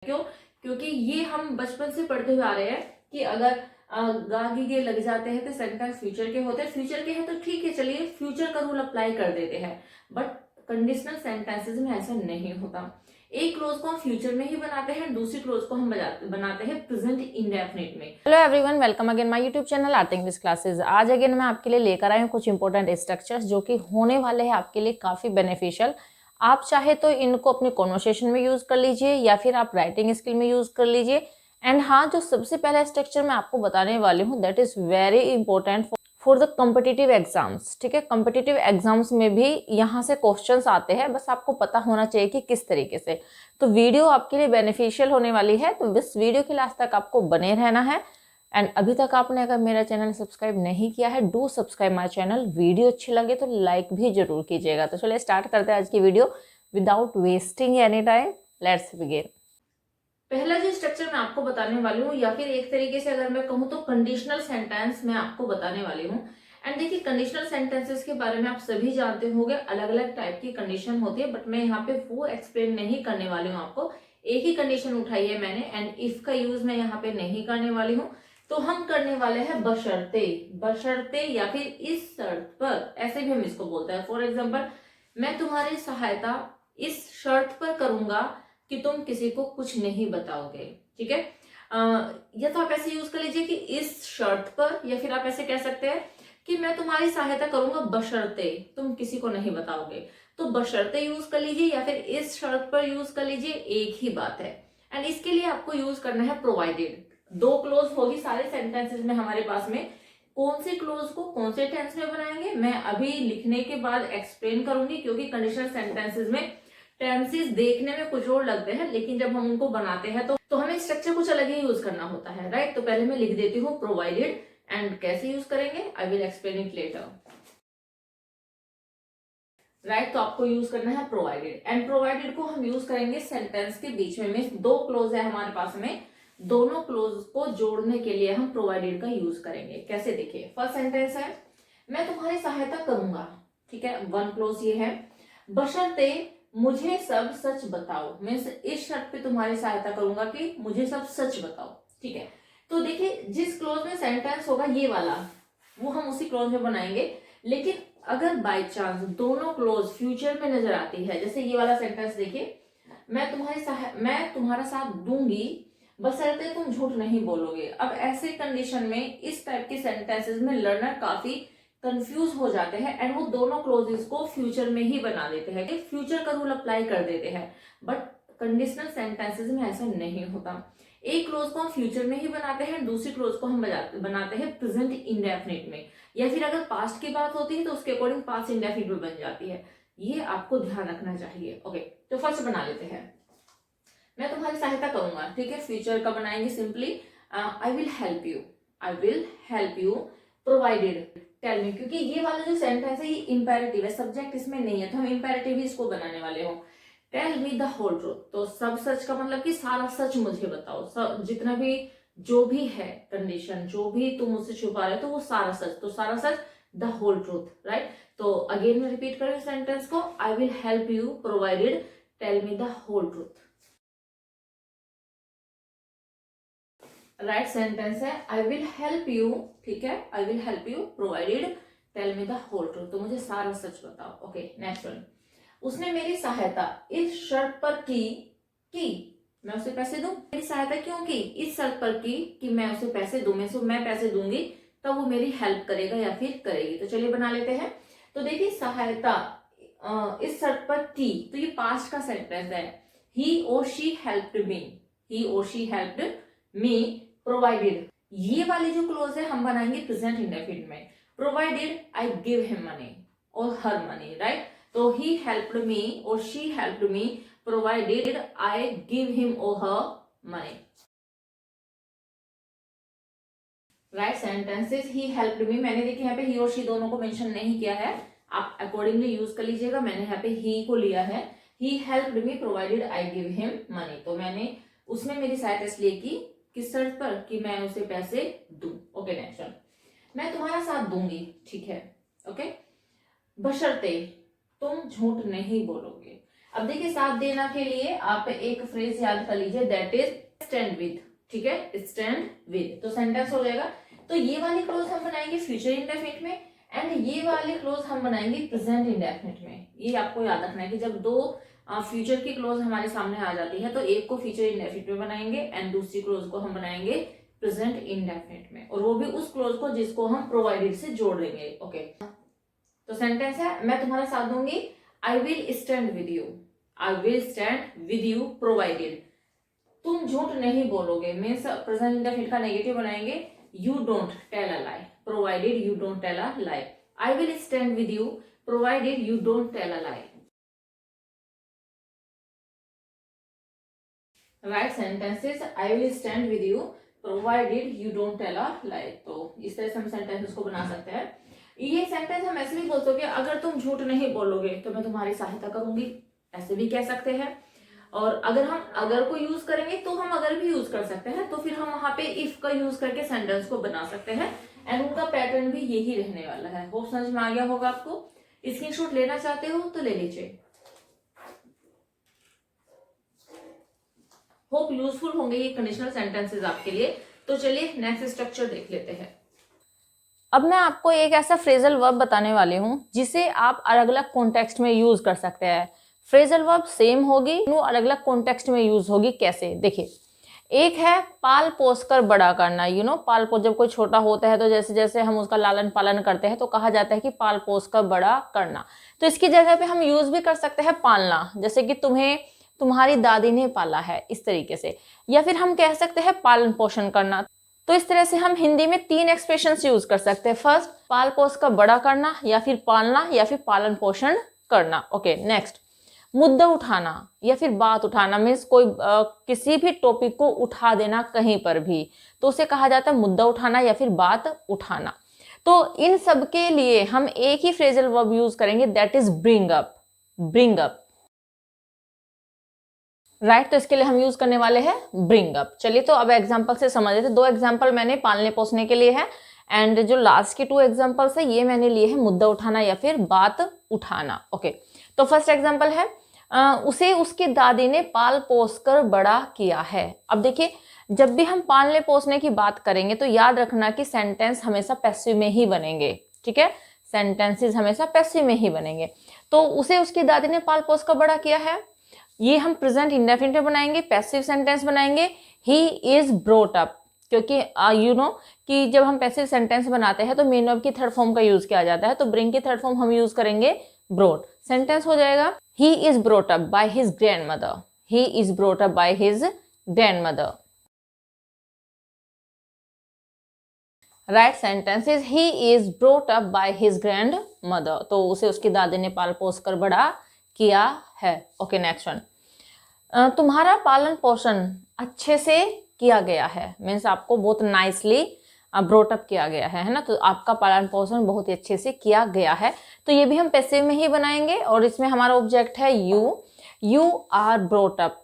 क्यों? क्योंकि ये हम बचपन से पढ़ते हुए आ रहे हैं कि अगर गागी के लग जाते हैं तो सेंटेंस फ्यूचर के होते हैं। फ्यूचर के हैं तो ठीक है, चलिए फ्यूचर का रूल अप्लाई कर देते हैं, बट कंडीशनल सेंटेंसेस में ऐसा नहीं होता। एक क्लोज को हम फ्यूचर में ही बनाते हैं, दूसरी क्लोज को हम बनाते हैं प्रेजेंट इंडेफिनिट में। Hello everyone, welcome again my YouTube channel art English classes. आज अगेन मैं आपके लिए लेकर आई हूँ कुछ इंपॉर्टेंट स्ट्रक्चर्स जो कि होने वाले हैं आपके लिए काफ़ी बेनिफिशियल। आप चाहे तो इनको अपने कॉन्वर्सेशन में यूज़ कर लीजिए या फिर आप राइटिंग स्किल में यूज़ कर लीजिए। एंड हाँ, जो सबसे पहला स्ट्रक्चर मैं आपको बताने वाली हूँ that is very important for the competitive exams. ठीक है, कॉम्पिटिटिव एग्जाम्स में भी यहाँ से क्वेश्चंस आते हैं, बस आपको पता होना चाहिए कि किस तरीके से। तो वीडियो आपके लिए बेनिफिशियल होने वाली है, तो इस वीडियो के लास्ट तक आपको बने रहना है। एंड अभी तक आपने अगर मेरा चैनल सब्सक्राइब नहीं किया है, do subscribe my channel. Video अच्छी लगे तो लाइक भी जरूर कीजिएगा। तो चलिए स्टार्ट करते हैं आज की video without wasting any time. Let's begin. पहला जो स्ट्रक्चर मैं आपको बताने वाली हूँ, या फिर एक तरीके से अगर मैं कहूँ तो कंडीशनल सेंटेंस मैं आपको बताने वाली हूँ। एंड देखिए, कंडीशनल सेंटेंसेस के बारे में आप सभी जानते होंगे, अलग अलग टाइप की कंडीशन होती है, बट मैं यहाँ पे वो एक्सप्लेन नहीं करने वाली हूँ आपको। एक ही कंडीशन उठाई है मैंने, एंड इफ का यूज मैं यहाँ पे नहीं करने वाली हूँ। तो हम करने वाले हैं बशर्ते। बशर्ते या फिर इस शर्त पर, ऐसे भी हम इसको बोलते हैं। फॉर एग्जाम्पल, मैं तुम्हारी सहायता इस शर्त पर करूंगा कि तुम किसी को कुछ नहीं बताओगे। ठीक है, या तो आप ऐसे यूज कर लीजिए कि इस शर्त पर, या फिर आप ऐसे कह सकते हैं कि मैं तुम्हारी सहायता करूंगा बशर्ते तुम किसी को नहीं बताओगे। तो बशर्ते यूज कर लीजिए या फिर इस शर्त पर यूज कर लीजिए, एक ही बात है। एंड इसके लिए आपको यूज करना है प्रोवाइडेड। दो क्लोज होगी सारे सेंटेंसेस में हमारे पास में। कौन से क्लोज को कौन से टेंस में बनाएंगे मैं अभी लिखने के बाद एक्सप्लेन करूंगी, क्योंकि कंडीशनल सेंटेंसेस में टेंसेस देखने में कुछ और लगते हैं, लेकिन जब हम उनको बनाते हैं तो हमें स्ट्रक्चर कुछ अलग ही यूज करना होता है, राइट। तो पहले मैं लिख देती हूँ प्रोवाइडेड, एंड कैसे यूज करेंगे I will explain it later. Right, तो आपको यूज करना है प्रोवाइडेड, एंड प्रोवाइडेड को हम यूज करेंगे सेंटेंस के बीच में दो क्लोज है हमारे पास में, दोनों क्लोज को जोड़ने के लिए हम प्रोवाइडेड का यूज करेंगे। कैसे, देखिए, फर्स्ट सेंटेंस है मैं तुम्हारी सहायता करूंगा। ठीक है, वन क्लोज ये है, बशर्ते मुझे सब सच बताओ। मैं इस शर्त पे तुम्हारी सहायता करूंगा कि मुझे सब सच बताओ। ठीक है, तो देखिए, जिस क्लोज में सेंटेंस होगा ये वाला, वो हम उसी क्लोज में बनाएंगे। लेकिन अगर बाय चांस दोनों क्लोज फ्यूचर में नजर आती है, जैसे ये वाला सेंटेंस देखिए, मैं तुम्हारा साथ दूंगी बशर्ते तुम झूठ नहीं बोलोगे। अब ऐसे कंडीशन में इस टाइप के सेंटेंसेस में लर्नर काफी कंफ्यूज हो जाते हैं, एंड वो दोनों क्लोजेस को फ्यूचर में ही बना देते हैं, फ्यूचर का रूल अप्लाई कर देते हैं। बट कंडीशनल सेंटेंसेस में ऐसा नहीं होता। एक क्लोज को हम फ्यूचर में ही बनाते हैं, दूसरी क्लोज को हम बनाते हैं प्रेजेंट इंडेफिनिट में, या फिर अगर पास्ट की बात होती है तो उसके अकॉर्डिंग पास्ट इंडेफिनिट में बन जाती है। ये आपको ध्यान रखना चाहिए। ओके, तो फर्स्ट बना लेते हैं, मैं तुम्हारी सहायता करूंगा। ठीक है, फ्यूचर का बनाएंगे simply I will help you. I will help you provided tell me, क्योंकि ये वाला जो सेंटेंस है ये इंपेरेटिव है, सब्जेक्ट इसमें नहीं है, तो हम इंपेरेटिव ही इसको बनाने वाले हो। Tell me the whole truth, तो सब सच का मतलब कि सारा सच मुझे बताओ, सब जितना भी जो भी है कंडीशन, जो भी तुम मुझसे छुपा रहे हो, तो वो सारा सच, तो सारा सच द होल ट्रूथ, राइट। तो अगेन मैं रिपीट करूँ सेंटेंस को, I will help you provided tell me the whole truth. Right sentence है आई विल हेल्प यू। ठीक है, I will help you provided tell me the whole truth, तो मुझे सारा सच बताओ। ओके, नेक्स्ट वन, उसने मेरी सहायता इस शर्त पर की मैं उसे पैसे दूं। मेरी सहायता क्यों की? इस शर्त पर की कि मैं उसे पैसे दूं, मैं पैसे दूंगी तब वो मेरी हेल्प करेगा या फिर करेगी। तो चलिए बना लेते हैं। तो देखिए, सहायता इस शर्त पर की, तो ये पास्ट का सेंटेंस है। ही और शी हेल्प्ड मी, ही और शी हेल्प्ड मी प्रोवाइडेड, ये वाली जो क्लोज है हम बनाएंगे प्रेजेंट इंडेफिनिट में। Provided I give him money और हर मनी, राइट। तो he helped me or she helped me provided I give him or her money. Right sentences, he helped me, मैंने देखिए यहाँ पे he और she दोनों को मेंशन नहीं किया है, आप अकॉर्डिंगली यूज कर लीजिएगा। मैंने यहाँ पे he को लिया है, he helped me provided I give him money, तो मैंने उसने मेरी सहायता इसलिए की किस शर्त पर कि मैं उसे पैसे दूं। ओके, नेक्स्ट, मैं तुम्हारा साथ दूंगी। ठीक है, ओके, बशर्ते तुम झूठ नहीं बोलोगे। अब देखिए साथ देना के लिए आप एक फ्रेज याद कर लीजिए, दैट इज स्टैंड विद, ठीक है, स्टैंड विद, तो सेंटेंस हो जाएगा। तो ये वाली क्लोज हम बनाएंगे फ्यूचर इंडेफिनिट में एंड ये वाली क्लोज हम बनाएंगे प्रेजेंट इंडेफिनिट में। ये आपको याद रखना है कि जब दो फ्यूचर की क्लोज हमारे सामने आ जाती है तो एक को फ्यूचर इंडेफिनिट में बनाएंगे एंड दूसरी क्लोज को हम बनाएंगे प्रेजेंट इंडेफिनिट में, और वो भी उस क्लोज को जिसको हम प्रोवाइडेड से जोड़ देंगे। ओके, तो सेंटेंस है, मैं तुम्हारा साथ दूंगी, I will stand with you, I will stand with you provided, तुम झूठ नहीं बोलोगे, मीन्स प्रेजेंट इंडेफिनिट का नेगेटिव बनाएंगे, you don't tell a lie, provided you don't tell a lie, I will stand with you provided you don't tell a lie. Right sentences, I will stand with you provided you don't tell a lie. तो इस तरह से हम sentences को बना सकते हैं। ये सेंटेंस हम ऐसे भी बोल सकते हैं, अगर तुम झूठ नहीं बोलोगे तो मैं तुम्हारी सहायता करूंगी, ऐसे भी कह सकते हैं। और अगर हम अगर को यूज करेंगे तो हम अगर भी यूज कर सकते हैं, तो फिर हम वहां पे इफ का यूज करके सेंटेंस को बना सकते हैं एंड उनका पैटर्न भी यही रहने वाला है। होप समझ में आ गया होगा आपको। स्क्रीनशॉट लेना चाहते हो तो ले लीजिए, होप यूजफुल होंगे ये कंडीशनल सेंटेंसेस आपके लिए। तो चलिए नेक्स्ट स्ट्रक्चर देख लेते हैं। अब मैं आपको एक ऐसा फ्रेजल वर्ब बताने वाली हूँ जिसे आप अलग अलग कॉन्टेक्स्ट में यूज कर सकते हैं। फ्रेजल वर्ब सेम होगी, वो अलग अलग कॉन्टेक्स्ट में यूज होगी। कैसे, देखिए, एक है पाल पोस कर बड़ा करना। पाल पोस, जब कोई छोटा होता है तो जैसे जैसे हम उसका लालन पालन करते हैं तो कहा जाता है कि पाल पोस कर बड़ा करना। तो इसकी जगह पे हम यूज भी कर सकते हैं पालना, जैसे कि तुम्हें तुम्हारी दादी ने पाला है, इस तरीके से। या फिर हम कह सकते हैं पालन पोषण करना। तो इस तरह से हम हिंदी में 3 एक्सप्रेशंस यूज कर सकते हैं। फर्स्ट, पाल पोस कर बड़ा करना, या फिर पालना, या फिर पालन पोषण करना। ओके, नेक्स्ट, मुद्दा उठाना या फिर बात उठाना, मीन्स कोई किसी भी टॉपिक को उठा देना कहीं पर भी, तो उसे कहा जाता है मुद्दा उठाना या फिर बात उठाना। तो इन सब के लिए हम एक ही फ्रेजल वर्ब यूज करेंगे, that is bring up. Bring up, right. तो इसके लिए हम यूज करने वाले हैं ब्रिंग अप। चलिए, तो अब एग्जांपल से समझ लेते हैं। 2 एग्जांपल मैंने पालने पोसने के लिए है एंड जो लास्ट के 2 एग्जांपल्स है ये मैंने लिए हैं मुद्दा उठाना या फिर बात उठाना। ओके, तो फर्स्ट एग्जांपल है, उसे उसकी दादी ने पाल पोस कर बड़ा किया है। अब देखिए, जब भी हम पालने पोसने की बात करेंगे तो याद रखना कि सेंटेंस हमेशा पैसिव में ही बनेंगे, ठीक है, सेंटेंसेस हमेशा पैसिव में ही बनेंगे। तो उसे उसकी दादी ने पाल पोस कर बड़ा किया है, ये हम प्रेजेंट इंडेफिनिट में बनाएंगे, पैसिव सेंटेंस बनाएंगे। ही इज ब्रोट अप, क्योंकि कि जब हम पैसिव सेंटेंस बनाते हैं तो मेन वर्ब की थर्ड फॉर्म का यूज किया जाता है, तो ब्रिंग की थर्ड फॉर्म हम यूज करेंगे ब्रोट। सेंटेंस हो जाएगा, he is brought up by his grand mother. He is brought up by his grand mother. Right sentence is, he is brought up by his grand mother. तो उसे उसकी दादी ने पाल पोस कर बड़ा किया है। ओके, नेक्स्ट वन, तुम्हारा पालन पोषण अच्छे से किया गया है, मीन्स आपको बहुत नाइसली ब्रोटअप किया गया है ना, तो आपका पालन पोषण बहुत ही अच्छे से किया गया है। तो ये भी हम पैसिव में ही बनाएंगे और इसमें हमारा ऑब्जेक्ट है you. You are brought up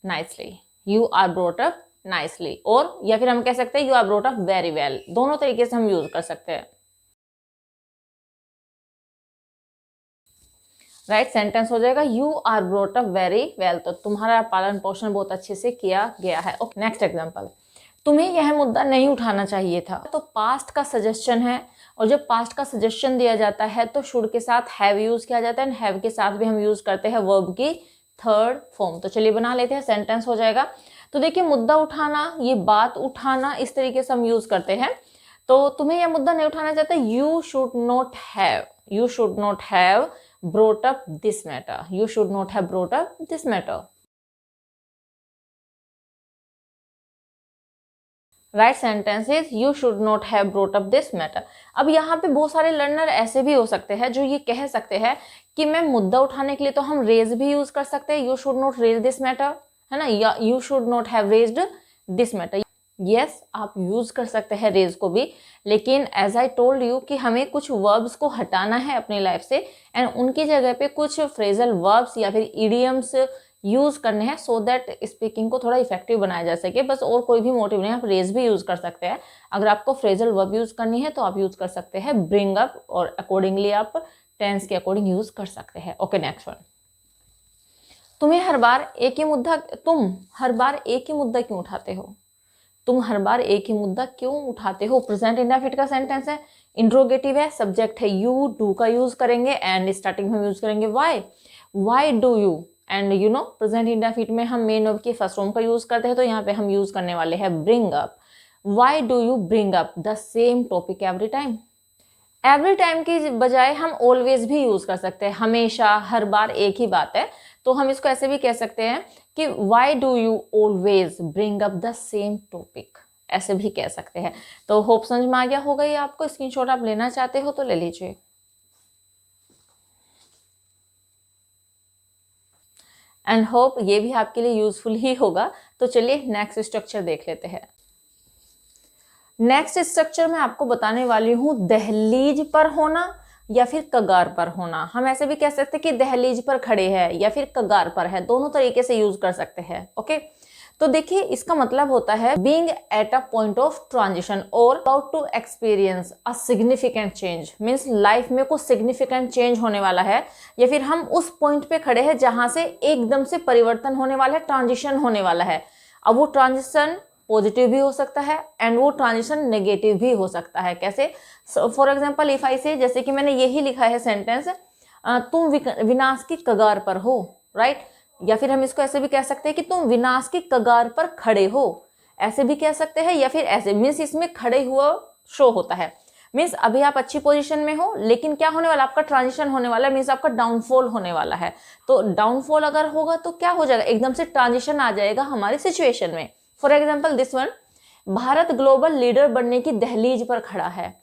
nicely, you are brought up nicely, और या फिर हम कह सकते हैं you are brought up very well. दोनों तरीके से हम यूज कर सकते हैं। राइट सेंटेंस हो जाएगा, you are brought up very well. तो तुम्हारा पालन पोषण बहुत अच्छे से किया गया है। ओके, नेक्स्ट एग्जांपल, तुम्हें यह मुद्दा नहीं उठाना चाहिए था। तो पास्ट का सजेशन है, और जब पास्ट का सजेशन दिया जाता है तो शुड के साथ हैव यूज किया जाता है एंड हैव के साथ भी हम यूज करते हैं वर्ब की थर्ड फॉर्म। तो चलिए बना लेते हैं, सेंटेंस हो जाएगा। तो देखिए, मुद्दा उठाना, ये बात उठाना, इस तरीके से हम यूज करते हैं। तो तुम्हें यह मुद्दा नहीं उठाना चाहते, you should not have, you should not have brought up this matter. You should not have brought up this matter. Right sentence is, you should not have brought up this matter. अब यहाँ पे बहुत सारे learner ऐसे भी हो सकते हैं जो ये कह सकते हैं कि मैं मुद्दा उठाने के लिए तो हम रेज भी यूज कर सकते हैं, you should not raise this matter, है ना, या you should not have raised this matter. Yes, आप यूज कर सकते हैं रेज को भी, लेकिन एज आई टोल्ड यू कि हमें कुछ वर्ब्स को हटाना है अपनी लाइफ से एंड उनकी जगह पे कुछ फ्रेजल वर्ब्स या फिर इडियम्स यूज करने हैं सो दैट स्पीकिंग को थोड़ा इफेक्टिव बनाया जा सके। बस और कोई भी मोटिव नहीं, आप रेज भी यूज कर सकते हैं। अगर आपको फ्रेजल वर्ब यूज करनी है तो आप यूज कर सकते हैं ब्रिंग अप, और अकॉर्डिंगली आप टेंस के अकॉर्डिंग यूज कर सकते हैं। ओके, नेक्स्ट वन, तुम हर बार एक ही मुद्दा क्यों उठाते हो? तुम हर बार एक ही मुद्दा क्यों उठाते हो? प्रेजेंट इंडेफिनिट का सेंटेंस है, इंट्रोगेटिव है, सब्जेक्ट है यू, डू का यूज करेंगे एंड स्टार्टिंग में यूज करेंगे why do you. And you know present indefinite में हम मेन वर्ब की फर्स्ट फॉर्म का यूज करते हैं, तो यहाँ पे हम यूज करने वाले हैं bring up. Why do you bring up the same topic every time? Every time की बजाय हम ऑलवेज भी यूज कर सकते हैं, हमेशा, हर बार एक ही बात है, तो हम इसको ऐसे भी कह सकते हैं कि why do you always bring up the same topic, ऐसे भी कह सकते हैं। तो होप समझ में आ गया होगा ये आपको। स्क्रीनशॉट आप लेना चाहते हो तो ले लीजिए। एंड होप ये भी आपके लिए यूजफुल ही होगा। तो चलिए नेक्स्ट स्ट्रक्चर देख लेते हैं। नेक्स्ट स्ट्रक्चर में आपको बताने वाली हूँ दहलीज पर होना या फिर कगार पर होना। हम ऐसे भी कह सकते हैं कि दहलीज पर खड़े हैं या फिर कगार पर है, दोनों तरीके से यूज कर सकते हैं। ओके, तो देखिए इसका मतलब होता है being at a point of transition और about to experience a significant change, means life में कुछ सिग्निफिकेंट चेंज होने वाला है, या फिर हम उस पॉइंट पे खड़े हैं जहां से एकदम से परिवर्तन होने वाला है, ट्रांजिशन होने वाला है। अब वो ट्रांजिशन पॉजिटिव भी हो सकता है एंड वो ट्रांजिशन नेगेटिव भी हो सकता है। कैसे? फॉर एग्जाम्पल इफ आई से, जैसे कि मैंने यही लिखा है सेंटेंस, तुम विनाश की कगार पर हो, राइट? या फिर हम इसको ऐसे भी कह सकते हैं कि तुम विनाश की कगार पर खड़े हो, ऐसे भी कह सकते हैं। या फिर ऐसे, मीन्स इसमें खड़े हुआ शो होता है, मीन्स अभी आप अच्छी पोजीशन में हो लेकिन क्या होने वाला, आपका ट्रांजिशन होने वाला है, मीन्स आपका डाउनफॉल होने वाला है। तो डाउनफॉल अगर होगा तो क्या हो जाएगा, एकदम से ट्रांजिशन आ जाएगा हमारी सिचुएशन में। For example this one, Bharat global leader बनने की दहलीज पर खड़ा है।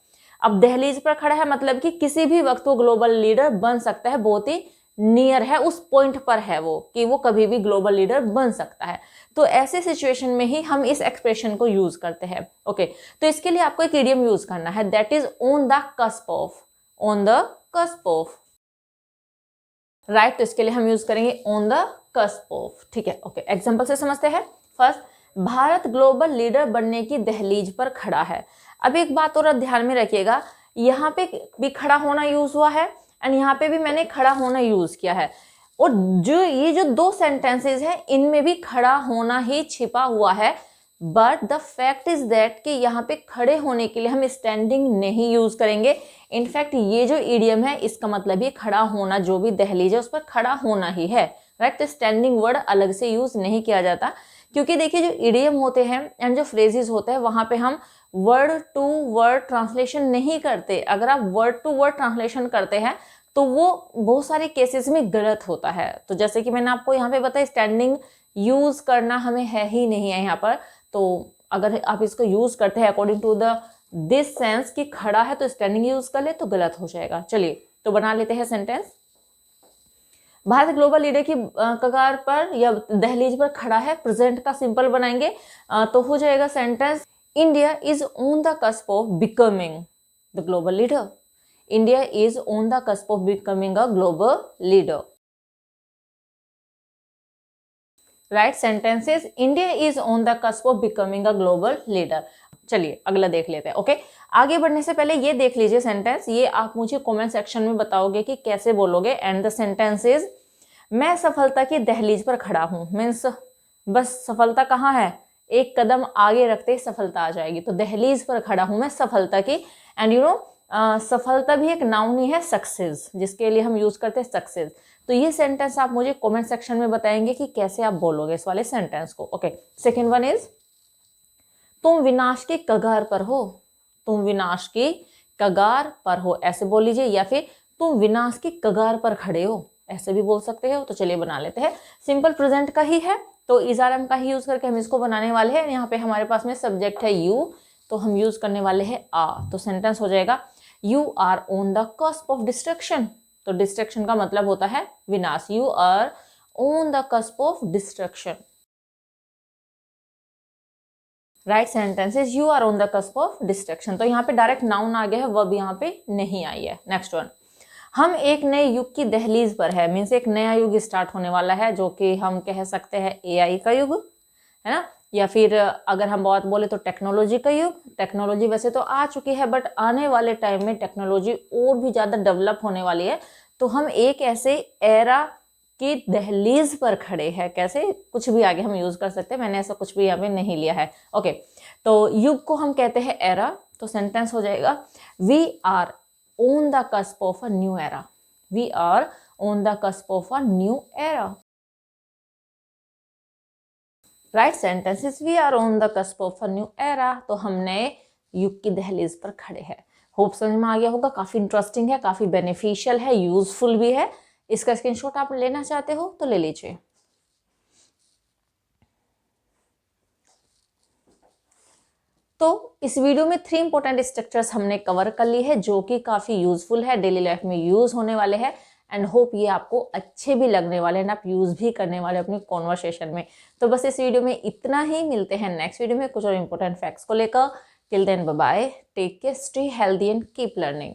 अब दहलीज पर खड़ा है मतलब कि किसी भी वक्त वो ग्लोबल लीडर बन सकता है, बहुत ही नियर है, उस पॉइंट पर है वो कि वो कभी भी ग्लोबल लीडर बन सकता है। तो ऐसे सिचुएशन में ही हम इस एक्सप्रेशन को यूज करते हैं। ओके, तो इसके लिए आपको एक इडियम यूज करना है, that is on the cusp of, on the cusp of, right? तो इसके लिए हम यूज करेंगे ऑन द कस्प ऑफ। ठीक है, ओके, एग्जांपल से समझते हैं। फर्स्ट, भारत ग्लोबल लीडर बनने की दहलीज पर खड़ा है। अब एक बात और ध्यान में रखिएगा, यहाँ पे भी खड़ा होना यूज हुआ है एंड यहाँ पे भी मैंने खड़ा होना यूज किया है, और ये जो दो सेंटेंसेस हैं इनमें भी खड़ा होना ही छिपा हुआ है। But the fact is that कि यहाँ पे खड़े होने के लिए हम स्टैंडिंग नहीं यूज करेंगे। इनफैक्ट ये जो इडियम है इसका मतलब ये खड़ा होना, जो भी दहलीज है उस पर खड़ा होना ही है, राइट? तो स्टैंडिंग वर्ड अलग से यूज नहीं किया जाता, क्योंकि देखिए जो इडियम होते हैं एंड जो फ्रेजेस होते हैं वहां पे हम वर्ड टू वर्ड ट्रांसलेशन नहीं करते। अगर आप वर्ड टू वर्ड ट्रांसलेशन करते हैं तो वो बहुत सारे केसेस में गलत होता है। तो जैसे कि मैंने आपको यहाँ पे बताया, स्टैंडिंग यूज करना हमें है ही नहीं है यहाँ पर। तो अगर आप इसको यूज करते हैं according to the this sense कि खड़ा है तो स्टैंडिंग यूज कर ले तो गलत हो जाएगा। चलिए तो बना लेते हैं सेंटेंस। भारत ग्लोबल लीडर की कगार पर या दहलीज पर खड़ा है, प्रेजेंट का सिंपल बनाएंगे तो हो जाएगा sentence, India is on the cusp of becoming the global leader. India is on the cusp of becoming a global leader, right? Sentences, India is on the cusp of becoming a global leader. चलिए अगला देख लेते हैं। Okay, आगे बढ़ने से पहले ये देख लीजिए सेंटेंस, ये आप मुझे कमेंट सेक्शन में बताओगे कि कैसे बोलोगे। एंड द सेंटेंस इज, मैं सफलता की दहलीज पर खड़ा हूं, मीन्स बस सफलता कहाँ है, एक कदम आगे रखते ही सफलता आ जाएगी। तो दहलीज पर खड़ा हूं मैं सफलता की। एंड यू नो सफलता भी एक नाउन ही है, सक्सेस, जिसके लिए हम यूज करते हैं सक्सेस। तो ये सेंटेंस आप मुझे कमेंट सेक्शन में बताएंगे कि कैसे आप बोलोगे इस वाले सेंटेंस को। ओके, सेकेंड वन इज, तुम विनाश की कगार पर हो, तुम विनाश की कगार पर हो, ऐसे बोल लीजिए। या फिर तुम विनाश की कगार पर खड़े हो, ऐसे भी बोल सकते हो। तो चलिए बना लेते हैं। सिंपल प्रेजेंट का ही है तो इज आर एम का ही यूज करके हम इसको बनाने वाले हैं। यहाँ पे हमारे पास में सब्जेक्ट है यू, तो हम यूज करने वाले हैं आ। तो सेंटेंस हो जाएगा, you are on the cusp of destruction. तो डिस्ट्रक्शन का मतलब होता है विनाश, you are on the cusp of destruction, right? Sentences, you are on the cusp of destruction. तो यहाँ पे डायरेक्ट नाउन आ गया है, वर्ब यहाँ पे नहीं आई है। नेक्स्ट वन, हम एक नए युग की दहलीज पर है, मीन्स एक नया युग स्टार्ट होने वाला है, जो कि हम कह सकते हैं एआई का युग, है ना? या फिर अगर हम बात बोले तो टेक्नोलॉजी का युग। टेक्नोलॉजी वैसे तो आ चुकी है बट आने वाले टाइम में टेक्नोलॉजी और भी ज़्यादा डेवलप होने वाली है। तो हम एक ऐसे एरा की दहलीज पर खड़े हैं। कैसे, कुछ भी आगे हम यूज कर सकते हैं, मैंने ऐसा कुछ भी यहाँ पे नहीं लिया है। ओके, तो युग को हम कहते हैं एरा, तो सेंटेंस हो जाएगा we are on the cusp of a new era. We are on the cusp of a new era. Right sentence is we are on the cusp of a new era. तो हम नए युग की दहलीज पर खड़े हैं। होप समझ में आ गया होगा। काफी इंटरेस्टिंग है, काफी बेनिफिशियल है, यूजफुल भी है। इसका स्क्रीनशॉट आप लेना चाहते हो तो ले लीजिए। तो इस वीडियो में 3 इंपॉर्टेंट स्ट्रक्चर्स हमने कवर कर ली है जो कि काफी यूजफुल है, डेली लाइफ में यूज होने वाले हैं एंड होप ये आपको अच्छे भी लगने वाले हैं, आप यूज भी करने वाले अपनी कॉन्वर्सेशन में। तो बस इस वीडियो में इतना ही, मिलते हैं नेक्स्ट वीडियो में कुछ और इंपॉर्टेंट फैक्ट्स को लेकर। Till then bye bye, take care, stay healthy and keep learning.